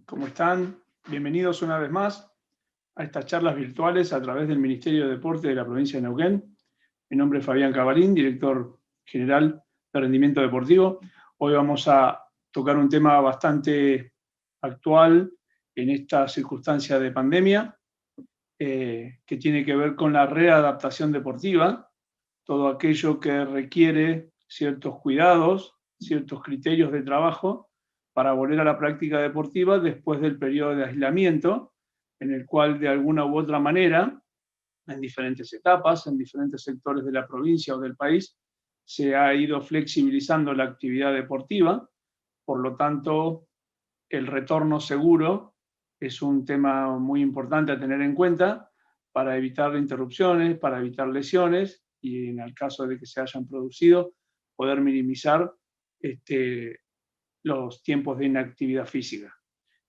¿Cómo están? Bienvenidos una vez más a estas charlas virtuales a través del Ministerio de Deporte de la provincia de Neuquén. Mi nombre es Fabián Cabalín, director general de Rendimiento Deportivo. Hoy vamos a tocar un tema bastante actual en esta circunstancia de pandemia, que tiene que ver con la readaptación deportiva, todo aquello que requiere ciertos cuidados, ciertos criterios de trabajo para volver a la práctica deportiva después del periodo de aislamiento, en el cual de alguna u otra manera, en diferentes etapas, en diferentes sectores de la provincia o del país, se ha ido flexibilizando la actividad deportiva. Por lo tanto, el retorno seguro es un tema muy importante a tener en cuenta para evitar interrupciones, para evitar lesiones y en el caso de que se hayan producido, poder minimizar los tiempos de inactividad física.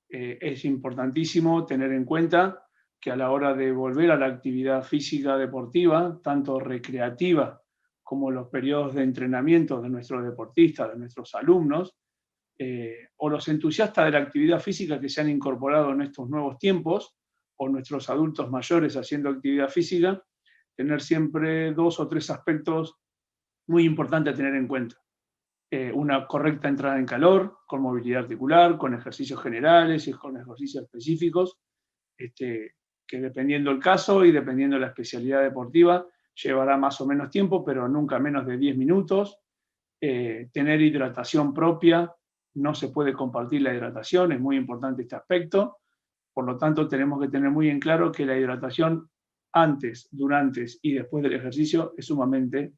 Es importantísimo tener en cuenta que a la hora de volver a la actividad física deportiva, tanto recreativa como los periodos de entrenamiento de nuestros deportistas, de nuestros alumnos, o los entusiastas de la actividad física que se han incorporado en estos nuevos tiempos, o nuestros adultos mayores haciendo actividad física, tener siempre 2 o 3 aspectos muy importantes a tener en cuenta. Una correcta entrada en calor, con movilidad articular, con ejercicios generales y con ejercicios específicos, que dependiendo el caso y dependiendo de la especialidad deportiva, llevará más o menos tiempo, pero nunca menos de 10 minutos. Tener hidratación propia, no se puede compartir la hidratación, es muy importante este aspecto. Por lo tanto, tenemos que tener muy en claro que la hidratación antes, durante y después del ejercicio es sumamente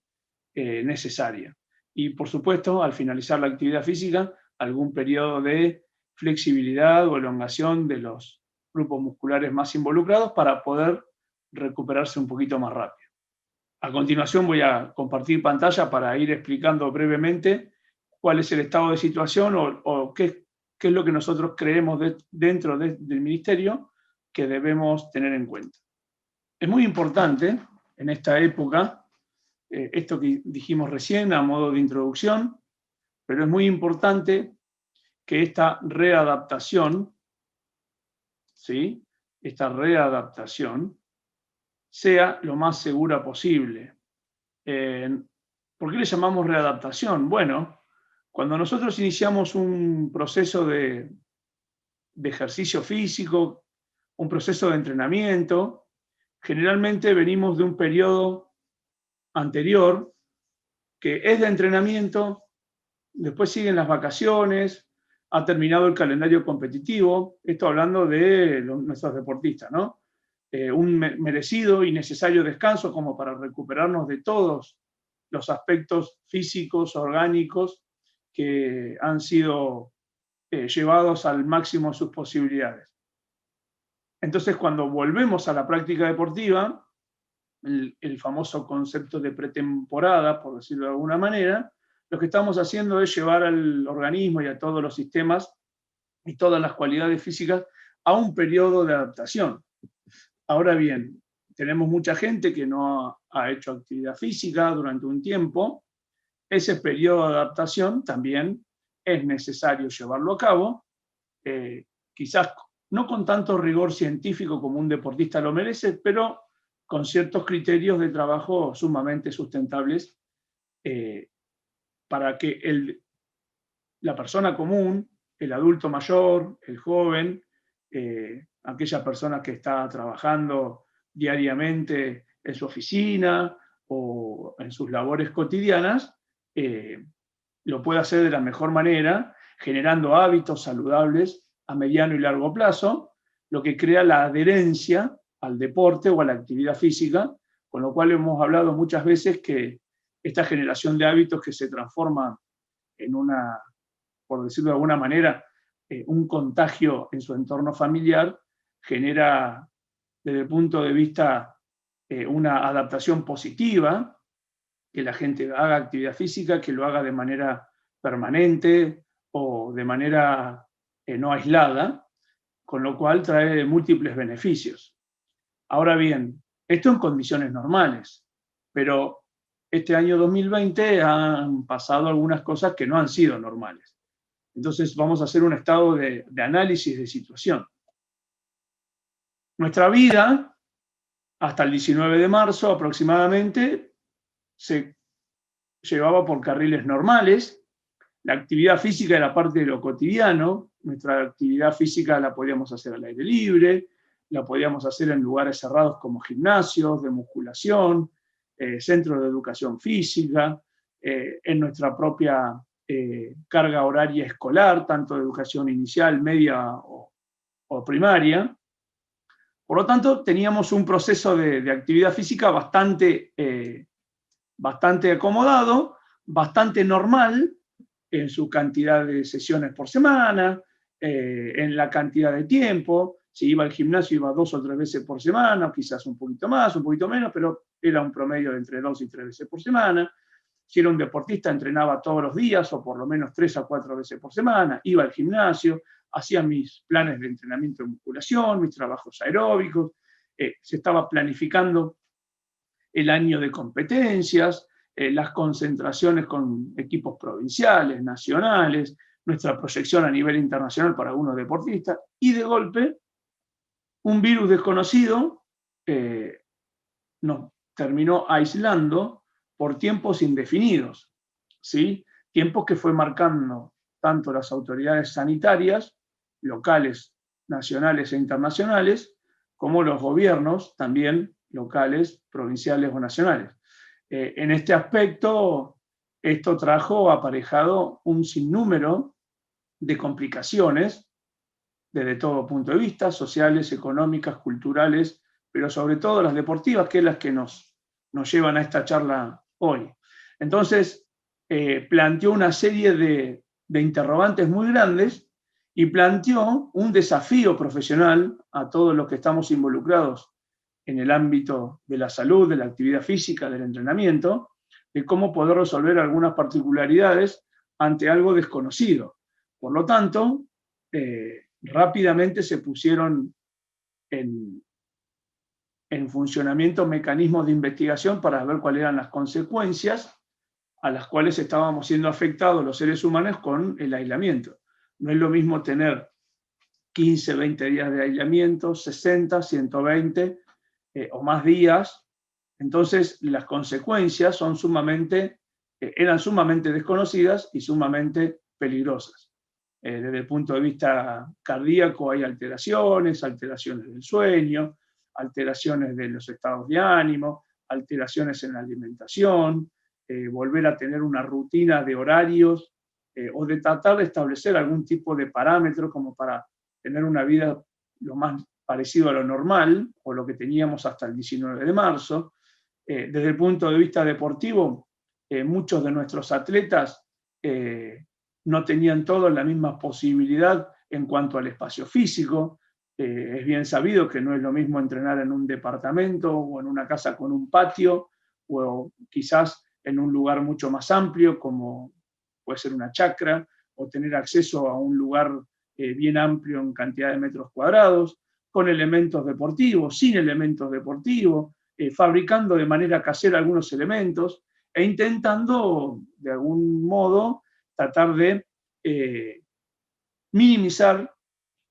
necesaria. Y por supuesto, al finalizar la actividad física, algún periodo de flexibilidad o elongación de los grupos musculares más involucrados para poder recuperarse un poquito más rápido. A continuación voy a compartir pantalla para ir explicando brevemente cuál es el estado de situación o qué es lo que nosotros creemos dentro del Ministerio que debemos tener en cuenta. Es muy importante en esta época, esto que dijimos recién a modo de introducción, pero es muy importante que esta readaptación, ¿sí? Esta readaptación sea lo más segura posible. ¿Por qué le llamamos readaptación? Bueno, cuando nosotros iniciamos un proceso de ejercicio físico, un proceso de entrenamiento, generalmente venimos de un periodo anterior que es de entrenamiento, después siguen las vacaciones, ha terminado el calendario competitivo, esto hablando de nuestros deportistas, ¿no? Un merecido y necesario descanso como para recuperarnos de todos los aspectos físicos, orgánicos, que han sido llevados al máximo de sus posibilidades. Entonces, cuando volvemos a la práctica deportiva, el famoso concepto de pretemporada, por decirlo de alguna manera, lo que estamos haciendo es llevar al organismo y a todos los sistemas y todas las cualidades físicas a un periodo de adaptación. Ahora bien, tenemos mucha gente que no ha hecho actividad física durante un tiempo. Ese periodo de adaptación también es necesario llevarlo a cabo, quizás no con tanto rigor científico como un deportista lo merece, pero con ciertos criterios de trabajo sumamente sustentables, para que la persona común, el adulto mayor, el joven, aquella persona que está trabajando diariamente en su oficina o en sus labores cotidianas, lo pueda hacer de la mejor manera, generando hábitos saludables a mediano y largo plazo, lo que crea la adherencia al deporte o a la actividad física, con lo cual hemos hablado muchas veces que esta generación de hábitos que se transforma en una, por decirlo de alguna manera, un contagio en su entorno familiar, genera desde el punto de vista una adaptación positiva, que la gente haga actividad física, que lo haga de manera permanente o de manera no aislada, con lo cual trae múltiples beneficios. Ahora bien, esto en condiciones normales, pero este año 2020 han pasado algunas cosas que no han sido normales. Entonces vamos a hacer un estado de análisis de situación. Nuestra vida, hasta el 19 de marzo aproximadamente, se llevaba por carriles normales. La actividad física era parte de lo cotidiano. Nuestra actividad física la podíamos hacer al aire libre, la podíamos hacer en lugares cerrados como gimnasios de musculación, centros de educación física, en nuestra propia carga horaria escolar, tanto de educación inicial, media o primaria. Por lo tanto, teníamos un proceso de actividad física bastante acomodado, bastante normal en su cantidad de sesiones por semana, en la cantidad de tiempo. Si iba al gimnasio, iba 2 o 3 veces por semana, o quizás un poquito más, un poquito menos, pero era un promedio de entre 2 y 3 veces por semana. Si era un deportista, entrenaba todos los días, o por lo menos 3 a 4 veces por semana, iba al gimnasio, hacía mis planes de entrenamiento de musculación, mis trabajos aeróbicos, se estaba planificando el año de competencias, las concentraciones con equipos provinciales, nacionales, nuestra proyección a nivel internacional para algunos deportistas, y de golpe, un virus desconocido nos terminó aislando por tiempos indefinidos, ¿sí? Tiempos que fue marcando tanto las autoridades sanitarias, locales, nacionales e internacionales, como los gobiernos, también locales, provinciales o nacionales. En este aspecto, esto trajo aparejado un sinnúmero de complicaciones desde todo punto de vista, sociales, económicas, culturales, pero sobre todo las deportivas, que es las que nos llevan a esta charla hoy. Entonces, planteó una serie de interrogantes muy grandes y planteó un desafío profesional a todos los que estamos involucrados en el ámbito de la salud, de la actividad física, del entrenamiento, de cómo poder resolver algunas particularidades ante algo desconocido. Por lo tanto, rápidamente se pusieron en funcionamiento mecanismos de investigación para ver cuáles eran las consecuencias a las cuales estábamos siendo afectados los seres humanos con el aislamiento. No es lo mismo tener 15, 20 días de aislamiento, 60, 120 o más días. Entonces, las consecuencias eran sumamente desconocidas y sumamente peligrosas. Desde el punto de vista cardíaco hay alteraciones del sueño, alteraciones de los estados de ánimo, alteraciones en la alimentación, volver a tener una rutina de horarios o de tratar de establecer algún tipo de parámetro como para tener una vida lo más parecido a lo normal o lo que teníamos hasta el 19 de marzo. Desde el punto de vista deportivo, muchos de nuestros atletas no tenían todos la misma posibilidad en cuanto al espacio físico. Es bien sabido que no es lo mismo entrenar en un departamento o en una casa con un patio o quizás en un lugar mucho más amplio como puede ser una chacra o tener acceso a un lugar bien amplio en cantidad de metros cuadrados, con elementos deportivos, sin elementos deportivos, fabricando de manera casera algunos elementos e intentando de algún modo tratar de minimizar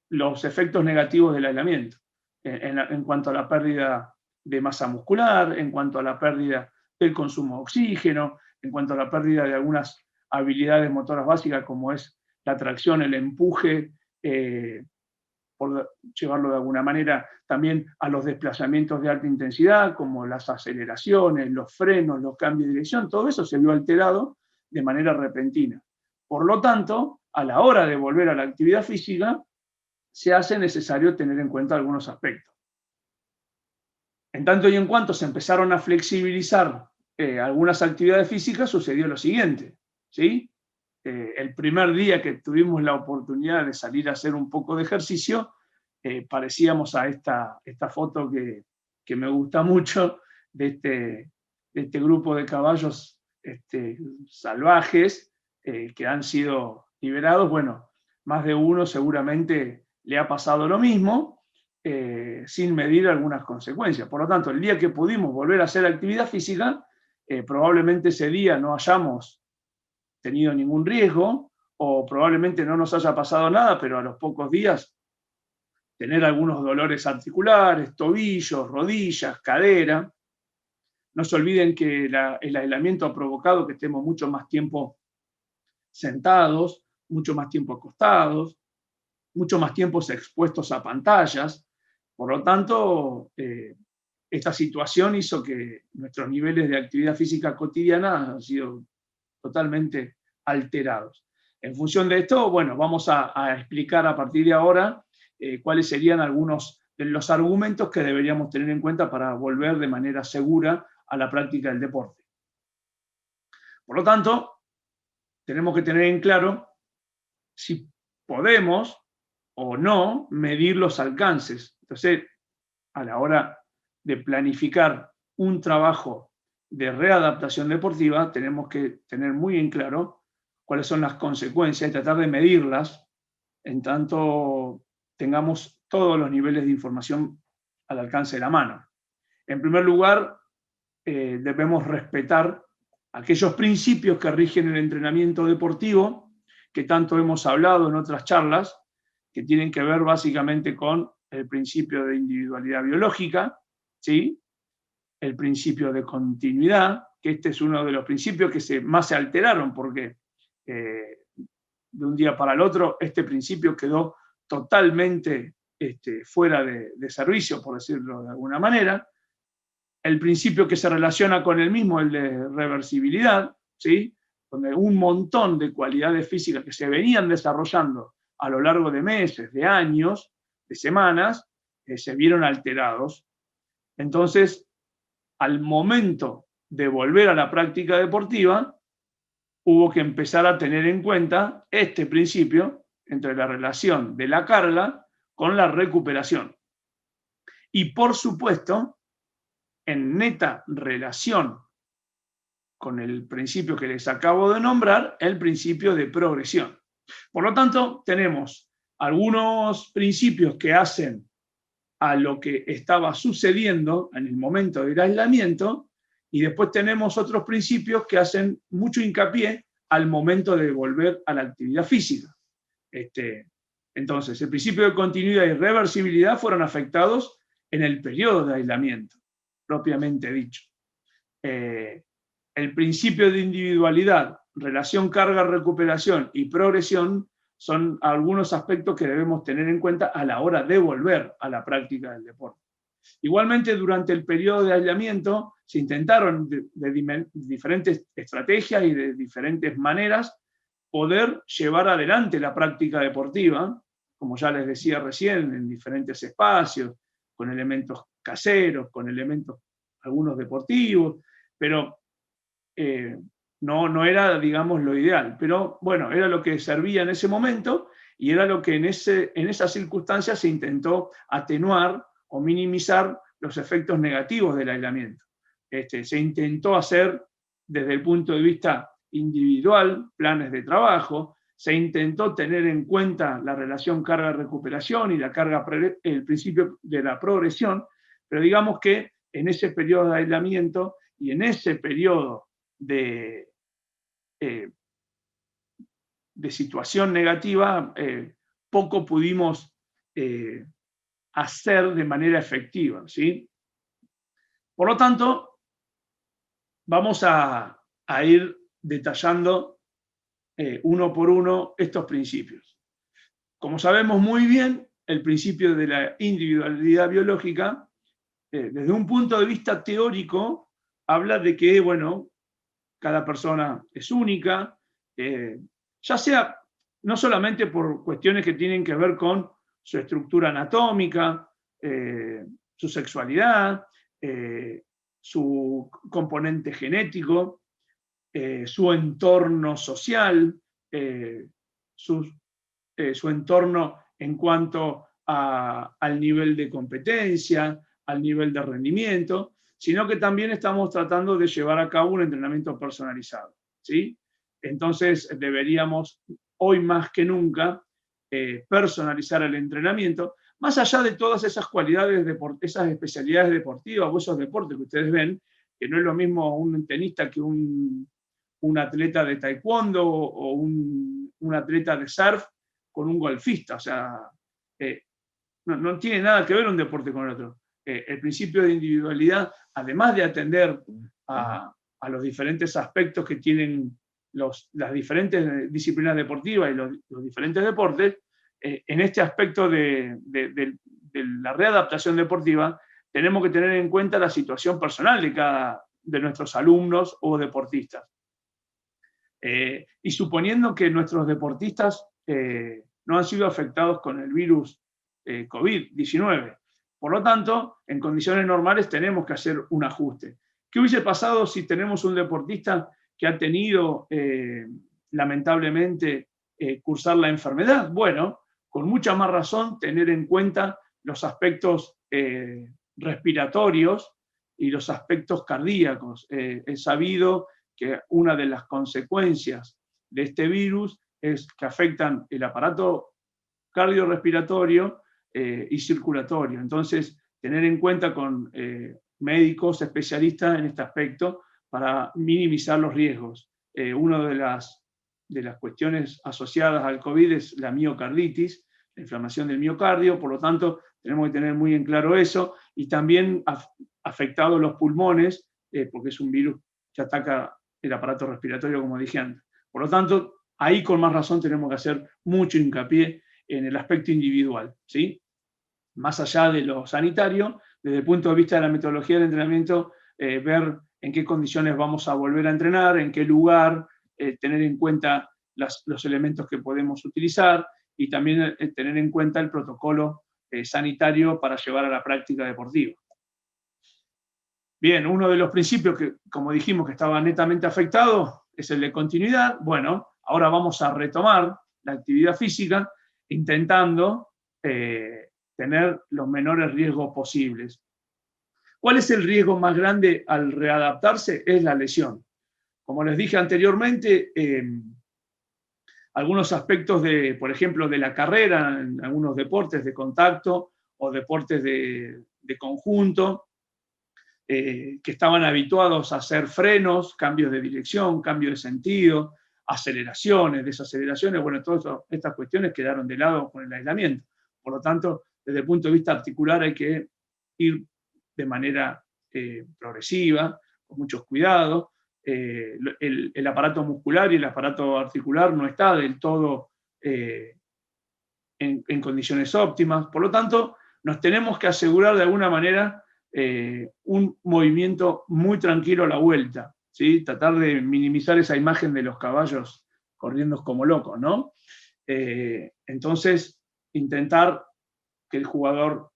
los efectos negativos del aislamiento, en cuanto a la pérdida de masa muscular, en cuanto a la pérdida del consumo de oxígeno, en cuanto a la pérdida de algunas habilidades motoras básicas como es la tracción, el empuje, por llevarlo de alguna manera, también a los desplazamientos de alta intensidad, como las aceleraciones, los frenos, los cambios de dirección, todo eso se vio alterado de manera repentina. Por lo tanto, a la hora de volver a la actividad física, se hace necesario tener en cuenta algunos aspectos. En tanto y en cuanto se empezaron a flexibilizar algunas actividades físicas, sucedió lo siguiente, ¿sí? El primer día que tuvimos la oportunidad de salir a hacer un poco de ejercicio, parecíamos a esta foto que me gusta mucho de este grupo de caballos salvajes que han sido liberados. Bueno, más de uno seguramente le ha pasado lo mismo, sin medir algunas consecuencias. Por lo tanto, el día que pudimos volver a hacer actividad física, probablemente ese día no hayamos tenido ningún riesgo o probablemente no nos haya pasado nada, pero a los pocos días tener algunos dolores articulares, tobillos, rodillas, cadera. No se olviden que el aislamiento ha provocado que estemos mucho más tiempo sentados, mucho más tiempo acostados, mucho más tiempo expuestos a pantallas. Por lo tanto, esta situación hizo que nuestros niveles de actividad física cotidiana han sido totalmente alterados. En función de esto, bueno, vamos a explicar a partir de ahora cuáles serían algunos de los argumentos que deberíamos tener en cuenta para volver de manera segura a la práctica del deporte. Por lo tanto, tenemos que tener en claro si podemos o no medir los alcances. Entonces, a la hora de planificar un trabajo de readaptación deportiva, tenemos que tener muy en claro cuáles son las consecuencias y tratar de medirlas en tanto tengamos todos los niveles de información al alcance de la mano. En primer lugar, debemos respetar aquellos principios que rigen el entrenamiento deportivo, que tanto hemos hablado en otras charlas, que tienen que ver básicamente con el principio de individualidad biológica, ¿sí? El principio de continuidad, que este es uno de los principios que más se alteraron, porque de un día para el otro este principio quedó totalmente fuera de servicio, por decirlo de alguna manera. El principio que se relaciona con el mismo, el de reversibilidad, ¿sí? Donde un montón de cualidades físicas que se venían desarrollando a lo largo de meses, de años, de semanas, se vieron alterados. Entonces, al momento de volver a la práctica deportiva, hubo que empezar a tener en cuenta este principio entre la relación de la carga con la recuperación. Y por supuesto, en neta relación con el principio que les acabo de nombrar, el principio de progresión. Por lo tanto, tenemos algunos principios que hacen a lo que estaba sucediendo en el momento del aislamiento, y después tenemos otros principios que hacen mucho hincapié al momento de volver a la actividad física. Entonces, el principio de continuidad y reversibilidad fueron afectados en el periodo de aislamiento, propiamente dicho. El principio de individualidad, relación carga-recuperación y progresión son algunos aspectos que debemos tener en cuenta a la hora de volver a la práctica del deporte. Igualmente, durante el periodo de aislamiento se intentaron de diferentes estrategias y de diferentes maneras poder llevar adelante la práctica deportiva, como ya les decía recién, en diferentes espacios, con elementos caseros, con elementos algunos deportivos, pero no era, digamos, lo ideal. Pero bueno, era lo que servía en ese momento y era lo que en esas circunstancias se intentó atenuar o minimizar los efectos negativos del aislamiento. Se intentó hacer desde el punto de vista individual planes de trabajo, se intentó tener en cuenta la relación carga-recuperación y el principio de la progresión, pero digamos que en ese periodo de aislamiento y en ese periodo de situación negativa, poco pudimos hacer de manera efectiva, ¿sí? Por lo tanto, vamos a ir detallando uno por uno estos principios. Como sabemos muy bien, el principio de la individualidad biológica, desde un punto de vista teórico, habla de que, bueno, cada persona es única, ya sea no solamente por cuestiones que tienen que ver con su estructura anatómica, su sexualidad, su componente genético, su entorno social, su entorno en cuanto al nivel de competencia, al nivel de rendimiento, sino que también estamos tratando de llevar a cabo un entrenamiento personalizado, ¿sí? Entonces deberíamos, hoy más que nunca, personalizar el entrenamiento, más allá de todas esas cualidades, esas especialidades deportivas o esos deportes que ustedes ven, que no es lo mismo un tenista que un atleta de taekwondo o un un atleta de surf con un golfista. O sea, no tiene nada que ver un deporte con el otro. El principio de individualidad, además de atender a los diferentes aspectos que tienen las diferentes disciplinas deportivas y los diferentes deportes, en este aspecto de la readaptación deportiva, tenemos que tener en cuenta la situación personal de cada de nuestros alumnos o deportistas. Y suponiendo que nuestros deportistas no han sido afectados con el virus COVID-19. Por lo tanto, en condiciones normales tenemos que hacer un ajuste. ¿Qué hubiese pasado si tenemos un deportista que ha tenido, lamentablemente, cursar la enfermedad? Bueno, con mucha más razón tener en cuenta los aspectos respiratorios y los aspectos cardíacos. Es sabido que una de las consecuencias de este virus es que afectan el aparato cardiorrespiratorio y circulatorio. Entonces, tener en cuenta con médicos especialistas en este aspecto para minimizar los riesgos. Una de las cuestiones asociadas al COVID es la miocarditis, la inflamación del miocardio, por lo tanto, tenemos que tener muy en claro eso, y también afectados los pulmones, porque es un virus que ataca el aparato respiratorio, como dije antes. Por lo tanto, ahí con más razón tenemos que hacer mucho hincapié en el aspecto individual, ¿sí? Más allá de lo sanitario, desde el punto de vista de la metodología del entrenamiento, ver en qué condiciones vamos a volver a entrenar, en qué lugar, tener en cuenta los elementos que podemos utilizar y también tener en cuenta el protocolo sanitario para llevar a la práctica deportiva. Bien, uno de los principios que, como dijimos, que estaba netamente afectado es el de continuidad. Bueno, ahora vamos a retomar la actividad física intentando tener los menores riesgos posibles. ¿Cuál es el riesgo más grande al readaptarse? Es la lesión. Como les dije anteriormente, algunos aspectos por ejemplo, de la carrera, en algunos deportes de contacto o deportes de conjunto, que estaban habituados a hacer frenos, cambios de dirección, cambios de sentido, aceleraciones, desaceleraciones, bueno, todas estas cuestiones quedaron de lado con el aislamiento. Por lo tanto, desde el punto de vista articular hay que ir de manera progresiva, con muchos cuidados. El aparato muscular y el aparato articular no está del todo en condiciones óptimas. Por lo tanto, nos tenemos que asegurar de alguna manera un movimiento muy tranquilo a la vuelta, ¿sí? Tratar de minimizar esa imagen de los caballos corriendo como locos, ¿no? Entonces, intentar que el jugador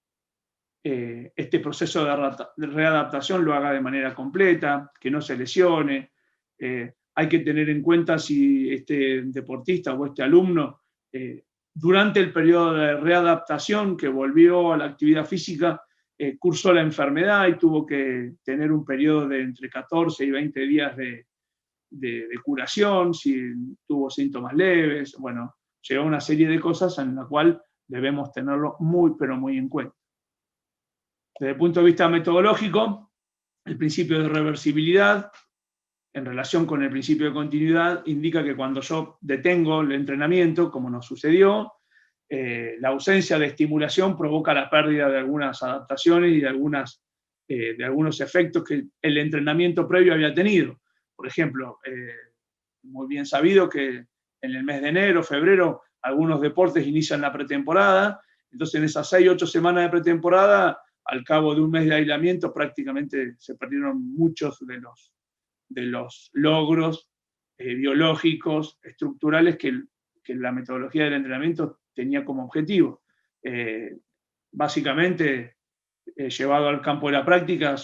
este proceso de readaptación lo haga de manera completa, que no se lesione. Hay que tener en cuenta si este deportista o este alumno, durante el periodo de readaptación que volvió a la actividad física, cursó la enfermedad y tuvo que tener un periodo de entre 14 y 20 días de curación, si tuvo síntomas leves, bueno, llegó una serie de cosas en la cual debemos tenerlo muy, pero muy en cuenta. Desde el punto de vista metodológico, el principio de reversibilidad, en relación con el principio de continuidad, indica que cuando yo detengo el entrenamiento, como nos sucedió, la ausencia de estimulación provoca la pérdida de algunas adaptaciones y de algunos efectos que el entrenamiento previo había tenido. Por ejemplo, muy bien sabido que en el mes de enero, febrero, algunos deportes inician la pretemporada, entonces en esas 6-8 semanas de pretemporada, al cabo de un mes de aislamiento, prácticamente se perdieron muchos de los logros biológicos, estructurales que la metodología del entrenamiento tenía como objetivo. Básicamente, llevado al campo de la práctica,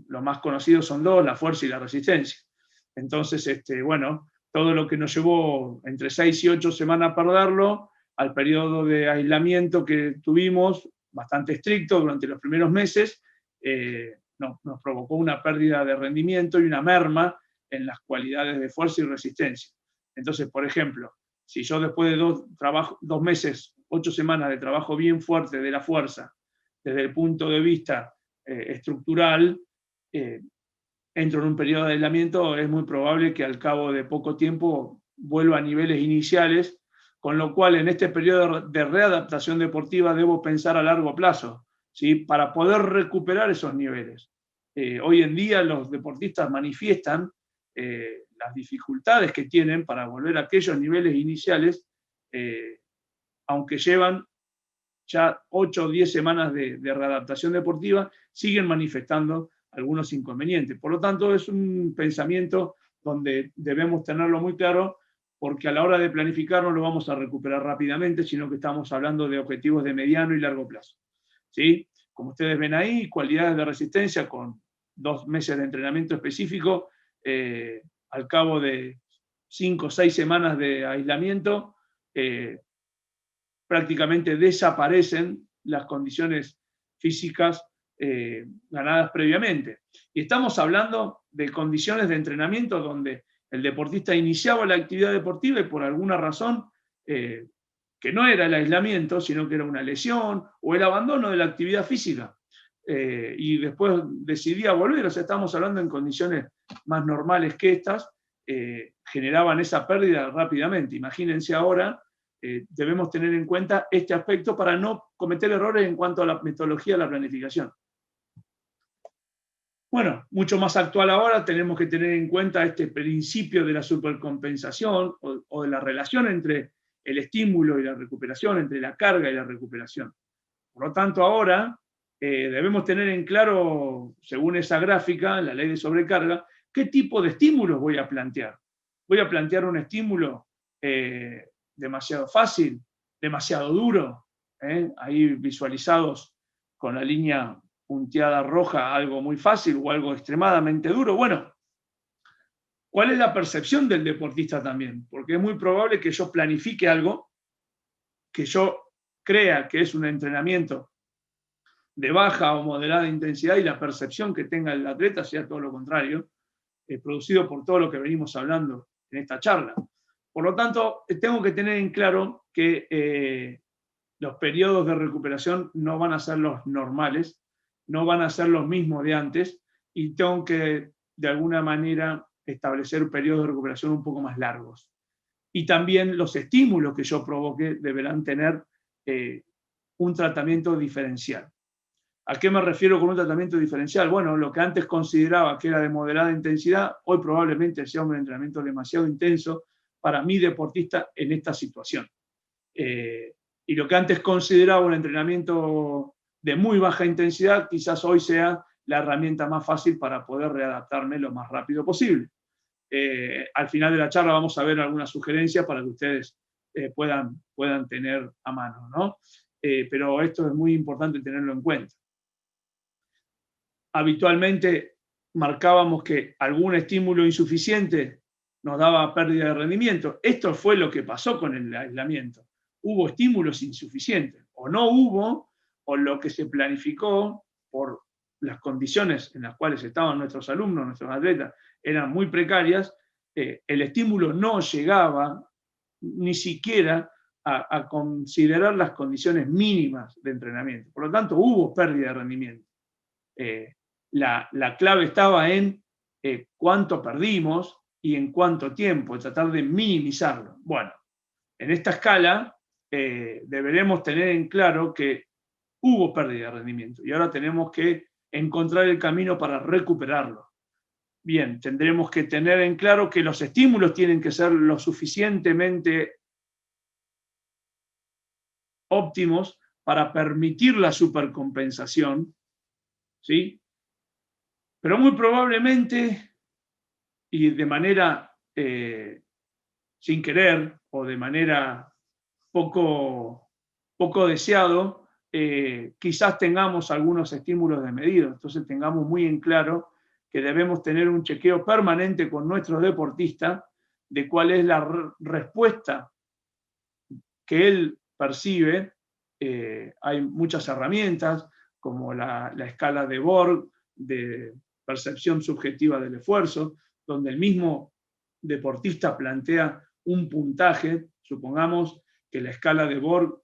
los más conocidos son dos, la fuerza y la resistencia. Entonces, bueno, todo lo que nos llevó entre 6 y 8 semanas a perderlo, al periodo de aislamiento que tuvimos, bastante estricto durante los primeros meses, nos provocó una pérdida de rendimiento y una merma en las cualidades de fuerza y resistencia. Entonces, por ejemplo, si yo después de 2 meses, 8 semanas de trabajo bien fuerte de la fuerza, desde el punto de vista estructural, entro en un periodo de aislamiento, es muy probable que al cabo de poco tiempo vuelva a niveles iniciales con lo cual en este periodo de readaptación deportiva debo pensar a largo plazo, ¿sí? Para poder recuperar esos niveles. Hoy en día los deportistas manifiestan las dificultades que tienen para volver a aquellos niveles iniciales, aunque llevan ya 8 o 10 semanas de readaptación deportiva, siguen manifestando algunos inconvenientes. Por lo tanto, es un pensamiento donde debemos tenerlo muy claro, porque a la hora de planificar no lo vamos a recuperar rápidamente, sino que estamos hablando de objetivos de mediano y largo plazo. ¿Sí? Como ustedes ven ahí, cualidades de resistencia con 2 meses de entrenamiento específico, al cabo de 5 o 6 semanas de aislamiento, prácticamente desaparecen las condiciones físicas ganadas previamente. Y estamos hablando de condiciones de entrenamiento donde el deportista iniciaba la actividad deportiva y por alguna razón, que no era el aislamiento, sino que era una lesión o el abandono de la actividad física, y después decidía volver. O sea, estamos hablando en condiciones más normales que estas, generaban esa pérdida rápidamente. Imagínense ahora. Debemos tener en cuenta este aspecto para no cometer errores en cuanto a la metodología de la planificación. Bueno, mucho más actual ahora, tenemos que tener en cuenta este principio de la supercompensación o de la relación entre el estímulo y la recuperación, entre la carga y la recuperación. Por lo tanto, ahora debemos tener en claro, según esa gráfica, la ley de sobrecarga, qué tipo de estímulos voy a plantear. Voy a plantear un estímulo demasiado fácil, demasiado duro, ahí visualizados con la línea punteada roja, algo muy fácil o algo extremadamente duro. Bueno, ¿cuál es la percepción del deportista también? Porque es muy probable que yo planifique algo, que yo crea que es un entrenamiento de baja o moderada intensidad y la percepción que tenga el atleta sea todo lo contrario, producido por todo lo que venimos hablando en esta charla. Por lo tanto, tengo que tener en claro que los periodos de recuperación no van a ser los normales, no van a ser los mismos de antes, y tengo que, de alguna manera, establecer periodos de recuperación un poco más largos. Y también los estímulos que yo provoque deberán tener un tratamiento diferencial. ¿A qué me refiero con un tratamiento diferencial? Bueno, lo que antes consideraba que era de moderada intensidad, hoy probablemente sea un entrenamiento demasiado intenso para mi deportista en esta situación. Y lo que antes consideraba un entrenamiento de muy baja intensidad, quizás hoy sea la herramienta más fácil para poder readaptarme lo más rápido posible. Al final de la charla vamos a ver algunas sugerencias para que ustedes puedan tener a mano, ¿no? Pero esto es muy importante tenerlo en cuenta. Habitualmente marcábamos que algún estímulo insuficiente nos daba pérdida de rendimiento. Esto fue lo que pasó con el aislamiento. Hubo estímulos insuficientes, o no hubo, o lo que se planificó por las condiciones en las cuales estaban nuestros alumnos, nuestros atletas, eran muy precarias, el estímulo no llegaba ni siquiera a considerar las condiciones mínimas de entrenamiento. Por lo tanto, hubo pérdida de rendimiento. La clave estaba en cuánto perdimos y en cuánto tiempo, tratar de minimizarlo. Bueno, en esta escala deberemos tener en claro que hubo pérdida de rendimiento y ahora tenemos que encontrar el camino para recuperarlo. Bien, tendremos que tener en claro que los estímulos tienen que ser lo suficientemente óptimos para permitir la supercompensación, ¿sí? Pero muy probablemente, y de manera sin querer o de manera poco deseado, quizás tengamos algunos estímulos desmedidos. Entonces tengamos muy en claro que debemos tener un chequeo permanente con nuestros deportistas de cuál es la respuesta que él percibe. Hay muchas herramientas como la escala de Borg, de percepción subjetiva del esfuerzo, donde el mismo deportista plantea un puntaje. Supongamos que la escala de Borg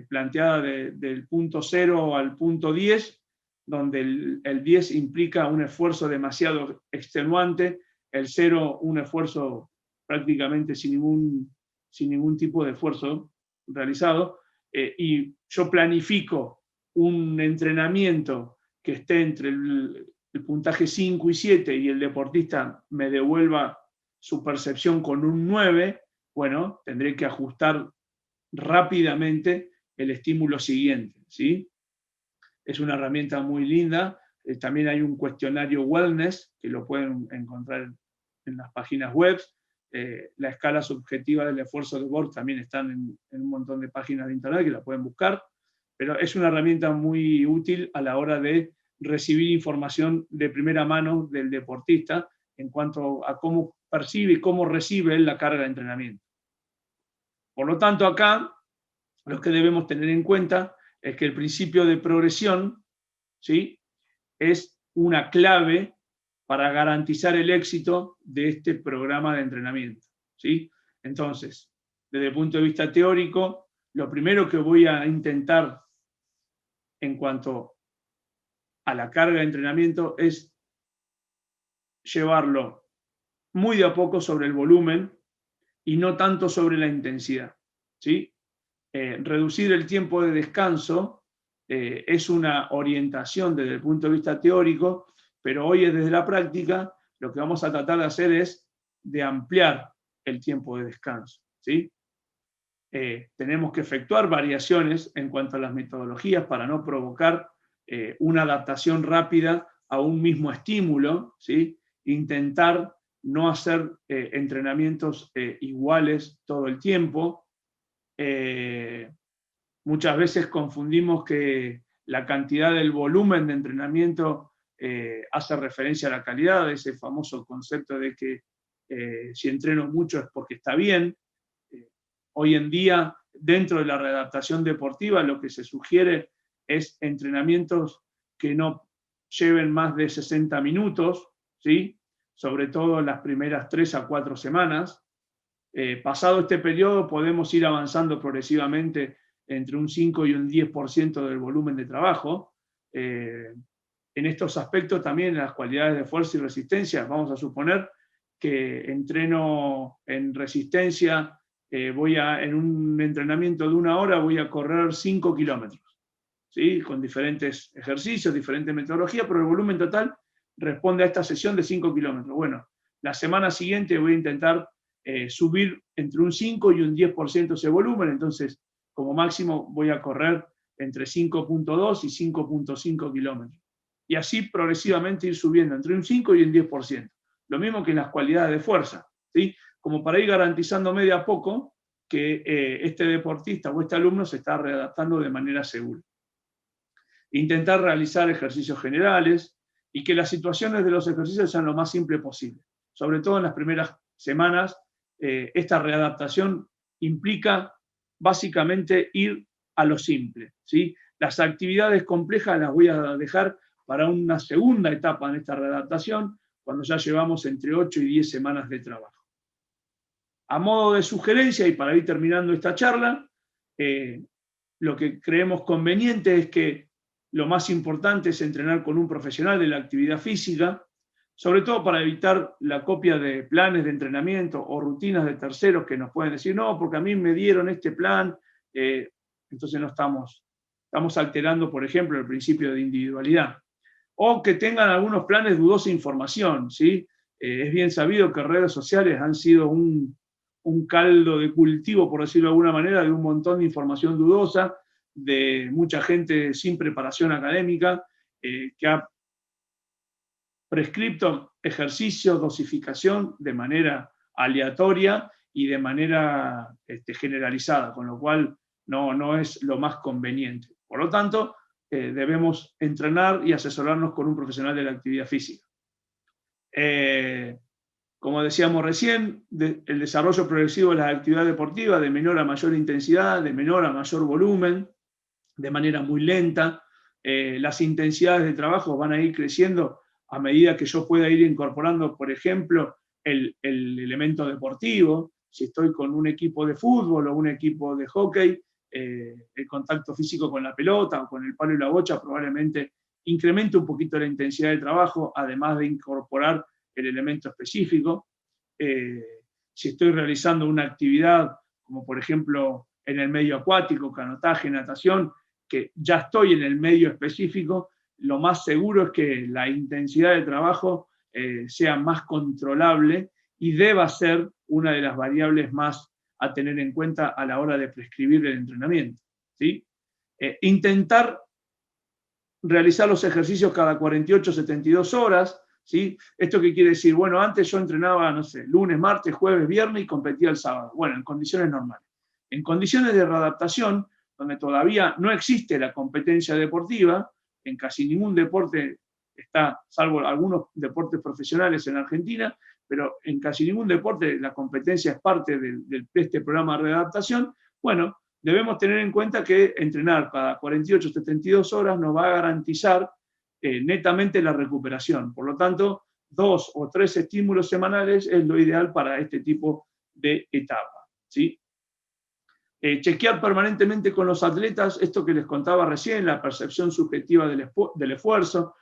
planteada del punto 0 al punto 10, donde el 10 implica un esfuerzo demasiado extenuante, el 0 un esfuerzo prácticamente sin sin ningún tipo de esfuerzo realizado, y yo planifico un entrenamiento que esté entre el puntaje 5 y 7 y el deportista me devuelva su percepción con un 9, bueno, tendré que ajustar rápidamente el estímulo siguiente, ¿sí? Es una herramienta muy linda. También hay un cuestionario wellness que lo pueden encontrar en las páginas web. La escala subjetiva del esfuerzo de Borg también están en un montón de páginas de internet que la pueden buscar, pero es una herramienta muy útil a la hora de recibir información de primera mano del deportista en cuanto a cómo percibe y cómo recibe la carga de entrenamiento. Por lo tanto, acá lo que debemos tener en cuenta es que el principio de progresión, ¿sí?, es una clave para garantizar el éxito de este programa de entrenamiento, ¿sí? Entonces, desde el punto de vista teórico, lo primero que voy a intentar en cuanto a la carga de entrenamiento es llevarlo muy de a poco sobre el volumen y no tanto sobre la intensidad, ¿sí? Reducir el tiempo de descanso es una orientación desde el punto de vista teórico, pero hoy desde la práctica lo que vamos a tratar de hacer es de ampliar el tiempo de descanso, ¿sí? Tenemos que efectuar variaciones en cuanto a las metodologías para no provocar una adaptación rápida a un mismo estímulo, ¿sí? Intentar no hacer entrenamientos iguales todo el tiempo. Muchas veces confundimos que la cantidad del volumen de entrenamiento hace referencia a la calidad, ese famoso concepto de que si entreno mucho es porque está bien. Hoy en día, dentro de la readaptación deportiva, lo que se sugiere es entrenamientos que no lleven más de 60 minutos, ¿sí? Sobre todo en las primeras 3 a 4 semanas. Pasado este periodo podemos ir avanzando progresivamente entre un 5 y un 10% del volumen de trabajo. En estos aspectos también, las cualidades de fuerza y resistencia, vamos a suponer que entreno en resistencia, en un entrenamiento de 1 hora voy a correr 5 kilómetros, ¿sí? Con diferentes ejercicios, diferentes metodologías, pero el volumen total responde a esta sesión de 5 kilómetros. Bueno, la semana siguiente voy a intentar subir entre un 5 y un 10% ese volumen, entonces como máximo voy a correr entre 5.2 y 5.5 kilómetros. Y así progresivamente ir subiendo entre un 5 y un 10%. Lo mismo que en las cualidades de fuerza, ¿sí? Como para ir garantizándome de a poco que este deportista o este alumno se está readaptando de manera segura. Intentar realizar ejercicios generales y que las situaciones de los ejercicios sean lo más simple posible. Sobre todo en las primeras semanas, esta readaptación implica básicamente ir a lo simple, ¿sí? Las actividades complejas las voy a dejar para una segunda etapa en esta readaptación, cuando ya llevamos entre 8 y 10 semanas de trabajo. A modo de sugerencia, y para ir terminando esta charla, lo que creemos conveniente es que lo más importante es entrenar con un profesional de la actividad física, sobre todo para evitar la copia de planes de entrenamiento o rutinas de terceros que nos pueden decir, no, porque a mí me dieron este plan, entonces no estamos alterando, por ejemplo, el principio de individualidad. O que tengan algunos planes dudosa información, ¿sí? Es bien sabido que redes sociales han sido un caldo de cultivo, por decirlo de alguna manera, de un montón de información dudosa, de mucha gente sin preparación académica, que ha prescripto ejercicio, dosificación de manera aleatoria y de manera generalizada, con lo cual no es lo más conveniente. Por lo tanto, debemos entrenar y asesorarnos con un profesional de la actividad física. Como decíamos recién, el desarrollo progresivo de las actividades deportivas de menor a mayor intensidad, de menor a mayor volumen, de manera muy lenta. Las intensidades de trabajo van a ir creciendo a medida que yo pueda ir incorporando, por ejemplo, el elemento deportivo. Si estoy con un equipo de fútbol o un equipo de hockey, el contacto físico con la pelota o con el palo y la bocha probablemente incremente un poquito la intensidad de trabajo, además de incorporar el elemento específico. Si estoy realizando una actividad como por ejemplo en el medio acuático, canotaje, natación, que ya estoy en el medio específico, lo más seguro es que la intensidad de trabajo sea más controlable y deba ser una de las variables más a tener en cuenta a la hora de prescribir el entrenamiento, ¿sí? Intentar realizar los ejercicios cada 48, 72 horas, ¿sí? ¿Esto qué quiere decir? Bueno, antes yo entrenaba, no sé, lunes, martes, jueves, viernes y competía el sábado. Bueno, en condiciones normales. En condiciones de readaptación, donde todavía no existe la competencia deportiva, en casi ningún deporte está, salvo algunos deportes profesionales en Argentina, pero en casi ningún deporte la competencia es parte de este programa de readaptación. Bueno, debemos tener en cuenta que entrenar cada 48, 72 horas nos va a garantizar netamente la recuperación. Por lo tanto, 2 o 3 estímulos semanales es lo ideal para este tipo de etapa, ¿sí? Chequear permanentemente con los atletas, esto que les contaba recién, la percepción subjetiva del esfuerzo,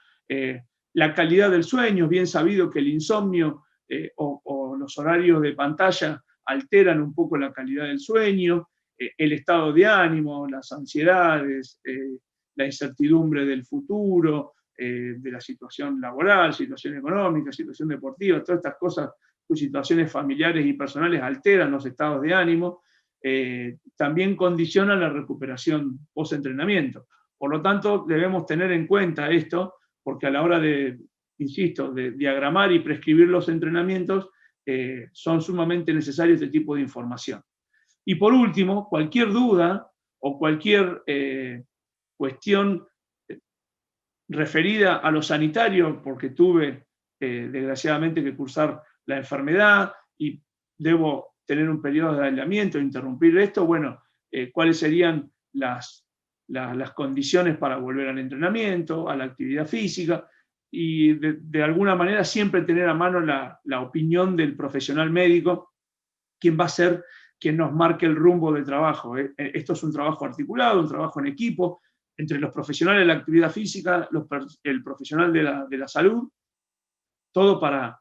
la calidad del sueño. Es bien sabido que el insomnio o los horarios de pantalla alteran un poco la calidad del sueño, el estado de ánimo, las ansiedades, la incertidumbre del futuro, de la situación laboral, situación económica, situación deportiva, todas estas cosas, sus situaciones familiares y personales alteran los estados de ánimo. También condiciona la recuperación post-entrenamiento. Por lo tanto, debemos tener en cuenta esto, porque a la hora de, insisto, de diagramar y prescribir los entrenamientos, son sumamente necesarios este tipo de información. Y por último, cualquier duda o cualquier cuestión referida a lo sanitario, porque tuve desgraciadamente que cursar la enfermedad y debo tener un periodo de aislamiento, interrumpir esto, bueno, cuáles serían las condiciones para volver al entrenamiento, a la actividad física, y de alguna manera siempre tener a mano la opinión del profesional médico, quien va a ser quien nos marque el rumbo del trabajo. Esto es un trabajo articulado, un trabajo en equipo, entre los profesionales de la actividad física, el profesional de la salud, todo para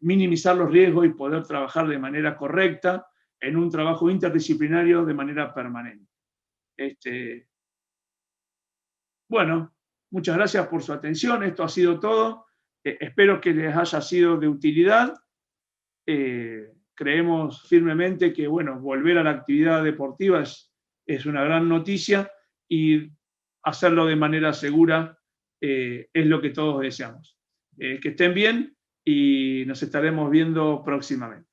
minimizar los riesgos y poder trabajar de manera correcta en un trabajo interdisciplinario de manera permanente. Bueno, muchas gracias por su atención. Esto ha sido todo. Espero que les haya sido de utilidad. Creemos firmemente que, bueno, volver a la actividad deportiva es una gran noticia y hacerlo de manera segura es lo que todos deseamos. Que estén bien y nos estaremos viendo próximamente.